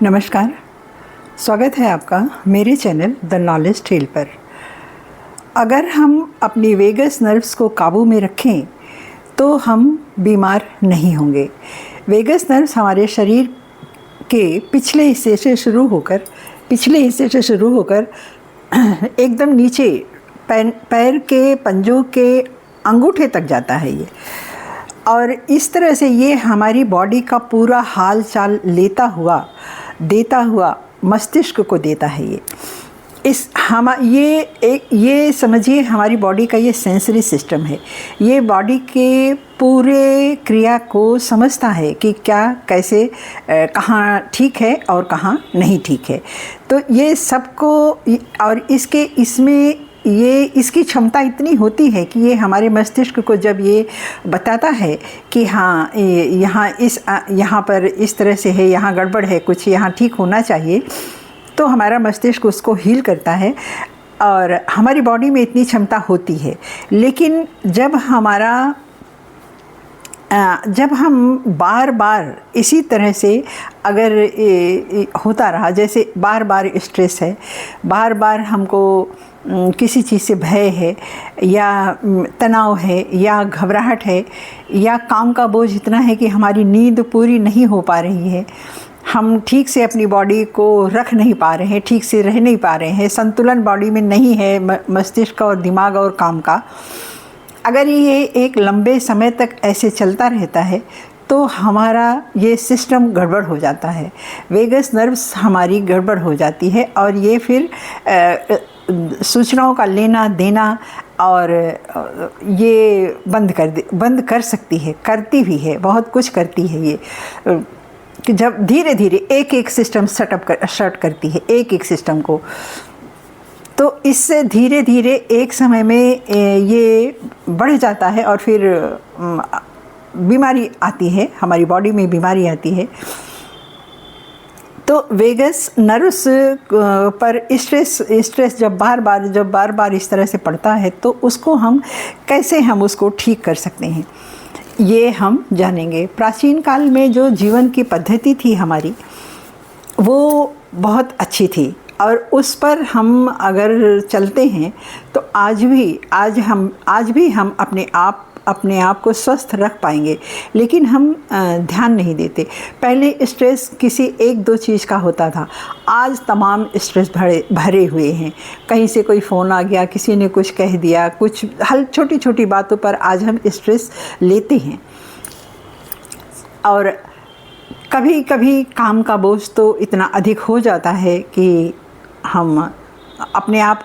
नमस्कार, स्वागत है आपका मेरे चैनल द नॉलेज ट्रेल पर। अगर हम अपनी वेगस नर्व्स को काबू में रखें तो हम बीमार नहीं होंगे। वेगस नर्व्स हमारे शरीर के पिछले हिस्से से शुरू होकर एकदम नीचे पैर के पंजों के अंगूठे तक जाता है ये, और इस तरह से ये हमारी बॉडी का पूरा हाल चाल देता हुआ मस्तिष्क को देता है। ये समझिए हमारी बॉडी का ये सेंसरी सिस्टम है। ये बॉडी के पूरे क्रिया को समझता है कि क्या कैसे कहाँ ठीक है और कहाँ नहीं ठीक है। तो ये सबको, और इसकी क्षमता इतनी होती है कि ये हमारे मस्तिष्क को जब ये बताता है कि हाँ यहाँ पर इस तरह से है, यहाँ गड़बड़ है, कुछ यहाँ ठीक होना चाहिए, तो हमारा मस्तिष्क उसको हील करता है। और हमारी बॉडी में इतनी क्षमता होती है। लेकिन जब हम बार बार इसी तरह से अगर होता रहा, जैसे बार बार स्ट्रेस है, बार बार हमको किसी चीज़ से भय है या तनाव है या घबराहट है या काम का बोझ इतना है कि हमारी नींद पूरी नहीं हो पा रही है, हम ठीक से अपनी बॉडी को रख नहीं पा रहे हैं, ठीक से रह नहीं पा रहे हैं, संतुलन बॉडी में नहीं है मस्तिष्क और दिमाग और काम का, अगर ये एक लंबे समय तक ऐसे चलता रहता है तो हमारा ये सिस्टम गड़बड़ हो जाता है। वेगस नर्व्स हमारी गड़बड़ हो जाती है और ये फिर सूचनाओं का लेना देना और ये बंद कर सकती है, करती भी है, बहुत कुछ करती है ये, कि जब धीरे धीरे एक सिस्टम शट करती है एक सिस्टम को, तो इससे धीरे धीरे एक समय में ये बढ़ जाता है और फिर बीमारी आती है, हमारी बॉडी में बीमारी आती है। तो वेगस नर्व्स पर स्ट्रेस जब बार बार इस तरह से पड़ता है तो उसको हम कैसे उसको ठीक कर सकते हैं, ये हम जानेंगे। प्राचीन काल में जो जीवन की पद्धति थी हमारी, वो बहुत अच्छी थी और उस पर हम अगर चलते हैं तो आज भी हम अपने आप को स्वस्थ रख पाएंगे। लेकिन हम ध्यान नहीं देते। पहले स्ट्रेस किसी एक दो चीज़ का होता था, आज तमाम स्ट्रेस भरे हुए हैं। कहीं से कोई फ़ोन आ गया, किसी ने कुछ कह दिया, कुछ छोटी छोटी बातों पर आज हम स्ट्रेस लेते हैं। और कभी कभी काम का बोझ तो इतना अधिक हो जाता है कि हम अपने आप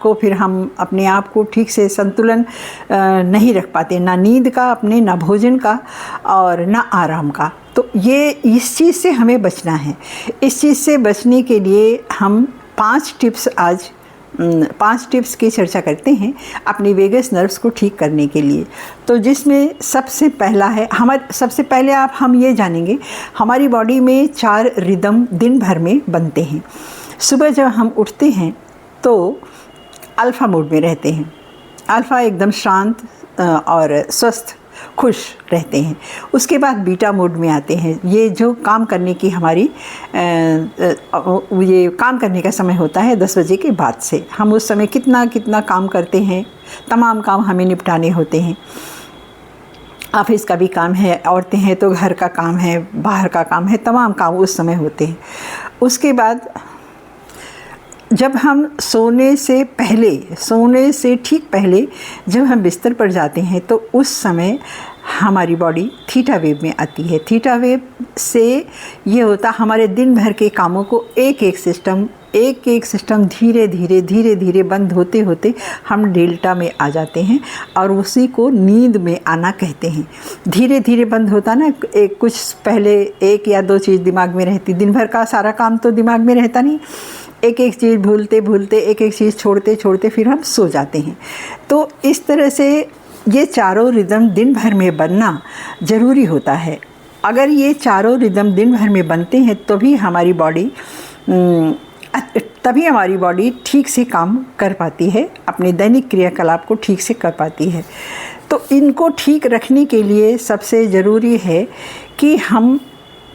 को ठीक से संतुलन नहीं रख पाते, ना नींद का अपने, ना भोजन का और ना आराम का। तो इस चीज़ से हमें बचना है। इस चीज़ से बचने के लिए हम 5 टिप्स की चर्चा करते हैं अपनी वेगस नर्व्स को ठीक करने के लिए। तो जिसमें सबसे पहले हम ये जानेंगे, हमारी बॉडी में 4 रिदम दिन भर में बनते हैं। सुबह जब हम उठते हैं तो अल्फ़ा मोड में रहते हैं। अल्फ़ा एकदम शांत और स्वस्थ खुश रहते हैं। उसके बाद बीटा मोड में आते हैं। ये जो काम करने की ये काम करने का समय होता है 10 बजे के बाद से। हम उस समय कितना काम करते हैं, तमाम काम हमें निपटाने होते हैं। ऑफिस का भी काम है, औरतें हैं तो घर का काम है, बाहर का काम है, तमाम काम उस समय होते हैं। उसके बाद जब हम सोने से ठीक पहले जब हम बिस्तर पर जाते हैं तो उस समय हमारी बॉडी थीटा वेव में आती है। थीटा वेव से ये होता, हमारे दिन भर के कामों को एक सिस्टम धीरे धीरे बंद होते होते हम डेल्टा में आ जाते हैं और उसी को नींद में आना कहते हैं। धीरे धीरे बंद होता ना, कुछ पहले 1 या 2 चीज़ दिमाग में रहती, दिन भर का सारा काम तो दिमाग में रहता नहीं, एक चीज़ भूलते एक चीज़ छोड़ते फिर हम सो जाते हैं। तो इस तरह से ये 4 रिदम दिन भर में बनना ज़रूरी होता है। अगर ये 4 रिदम दिन भर में बनते हैं तभी हमारी बॉडी ठीक से काम कर पाती है, अपने दैनिक क्रियाकलाप को ठीक से कर पाती है। तो इनको ठीक रखने के लिए सबसे ज़रूरी है कि हम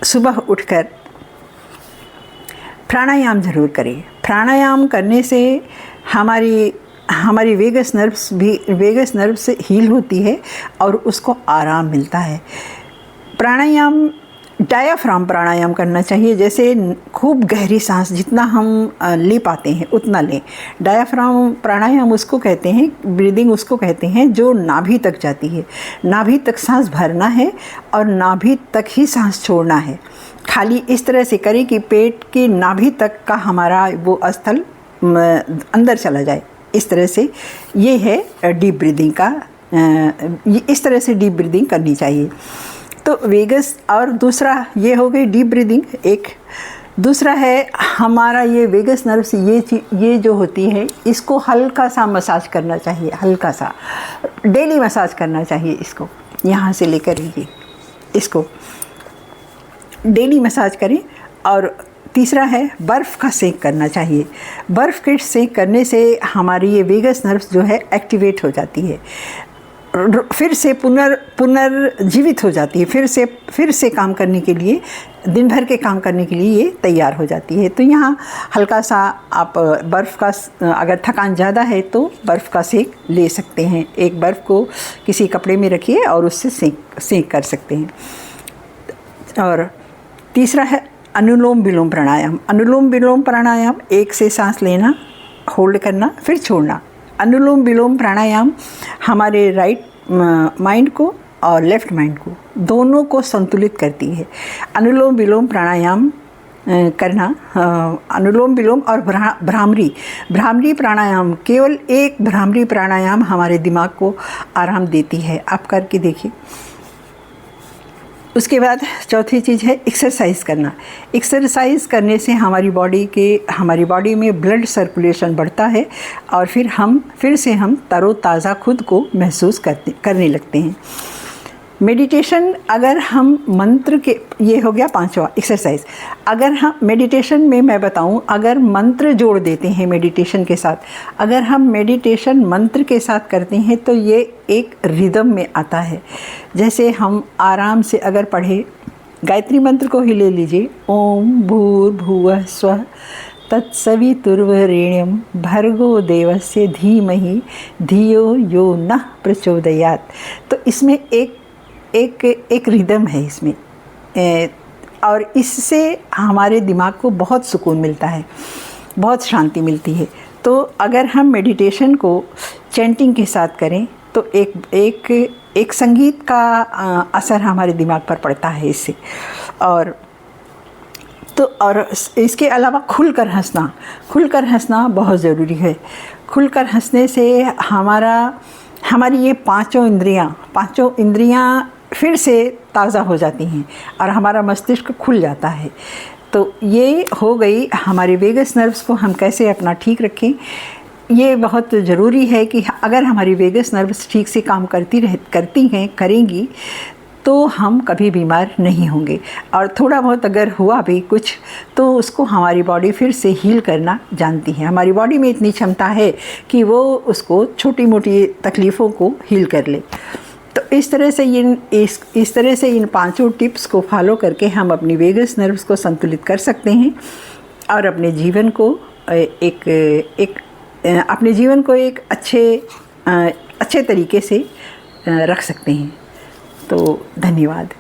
सुबह उठकर प्राणायाम ज़रूर करें। प्राणायाम करने से हमारी वेगस नर्व्स हील होती है और उसको आराम मिलता है। प्राणायाम डायाफ्राम प्राणायाम करना चाहिए, जैसे खूब गहरी सांस जितना हम ले पाते हैं उतना लें। डायाफ्राम प्राणायाम उसको कहते हैं, ब्रीदिंग उसको कहते हैं जो नाभि तक जाती है। नाभि तक सांस भरना है और नाभि तक ही सांस छोड़ना है। खाली इस तरह से करें कि पेट के नाभि तक का हमारा वो स्थल अंदर चला जाए, इस तरह से। ये है डीप ब्रीदिंग का, इस तरह से डीप ब्रीदिंग करनी चाहिए। तो वेगस, और दूसरा ये हो गई डीप ब्रीदिंग एक। दूसरा है हमारा ये वेगस नर्व्स, ये जो होती है इसको हल्का सा मसाज करना चाहिए, हल्का सा डेली मसाज करना चाहिए इसको, यहाँ से लेकर ये इसको डेली मसाज करें। और तीसरा है बर्फ़ का सेंक करना चाहिए। बर्फ़ के सेंक करने से हमारी ये वेगस नर्व्स जो है एक्टिवेट हो जाती है, फिर से पुनर्जीवित हो जाती है, फिर से काम करने के लिए, दिन भर के काम करने के लिए ये तैयार हो जाती है। तो यहाँ हल्का सा आप बर्फ़ का, अगर थकान ज़्यादा है तो बर्फ़ का सेंक ले सकते हैं। एक बर्फ़ को किसी कपड़े में रखिए और उससे सेंक कर सकते हैं। और तीसरा है अनुलोम विलोम प्राणायाम। अनुलोम विलोम प्राणायाम एक से सांस लेना, होल्ड करना, फिर छोड़ना। अनुलोम विलोम प्राणायाम हमारे राइट माइंड को और लेफ़्ट माइंड को, दोनों को संतुलित करती है। अनुलोम विलोम प्राणायाम करना, अनुलोम विलोम और भ्रामरी प्राणायाम, केवल एक भ्रामरी प्राणायाम हमारे दिमाग को आराम देती है। आप करके देखिए। उसके बाद चौथी चीज़ है एक्सरसाइज करना। एक्सरसाइज करने से हमारी बॉडी में ब्लड सर्कुलेशन बढ़ता है और फिर से हम तरोताज़ा खुद को महसूस करने लगते हैं। मेडिटेशन, अगर हम मंत्र के, ये हो गया पांचवा एक्सरसाइज। अगर हम मेडिटेशन में, मैं बताऊं, अगर मंत्र जोड़ देते हैं मेडिटेशन के साथ, अगर हम मेडिटेशन मंत्र के साथ करते हैं तो ये एक रिदम में आता है। जैसे हम आराम से अगर पढ़े, गायत्री मंत्र को ही ले लीजिए, ओम भूर्भुवः स्वः तत्सवितुर्वरेण्यं भर्गो देवस्य धीमहि धियो यो नः प्रचोदयात्। तो इसमें एक रिदम है इसमें, और इससे हमारे दिमाग को बहुत सुकून मिलता है, बहुत शांति मिलती है। तो अगर हम मेडिटेशन को चैंटिंग के साथ करें तो एक संगीत का असर हमारे दिमाग पर पड़ता है इससे। और इसके अलावा खुलकर हंसना बहुत ज़रूरी है। खुलकर हंसने से हमारी ये पांचों इंद्रियां फिर से ताज़ा हो जाती हैं और हमारा मस्तिष्क खुल जाता है। तो ये हो गई हमारे वेगस नर्व्स को हम कैसे अपना ठीक रखें। ये बहुत ज़रूरी है कि अगर हमारी वेगस नर्व्स ठीक से काम करेंगी तो हम कभी बीमार नहीं होंगे। और थोड़ा बहुत अगर हुआ भी कुछ तो उसको हमारी बॉडी फिर से हील करना जानती है। हमारी बॉडी में इतनी क्षमता है कि वो उसको छोटी मोटी तकलीफ़ों को हील कर ले। तो इस तरह से इन पांचों टिप्स को फॉलो करके हम अपनी वेगस नर्व्स को संतुलित कर सकते हैं और अपने जीवन को एक अच्छे तरीके से रख सकते हैं। तो धन्यवाद।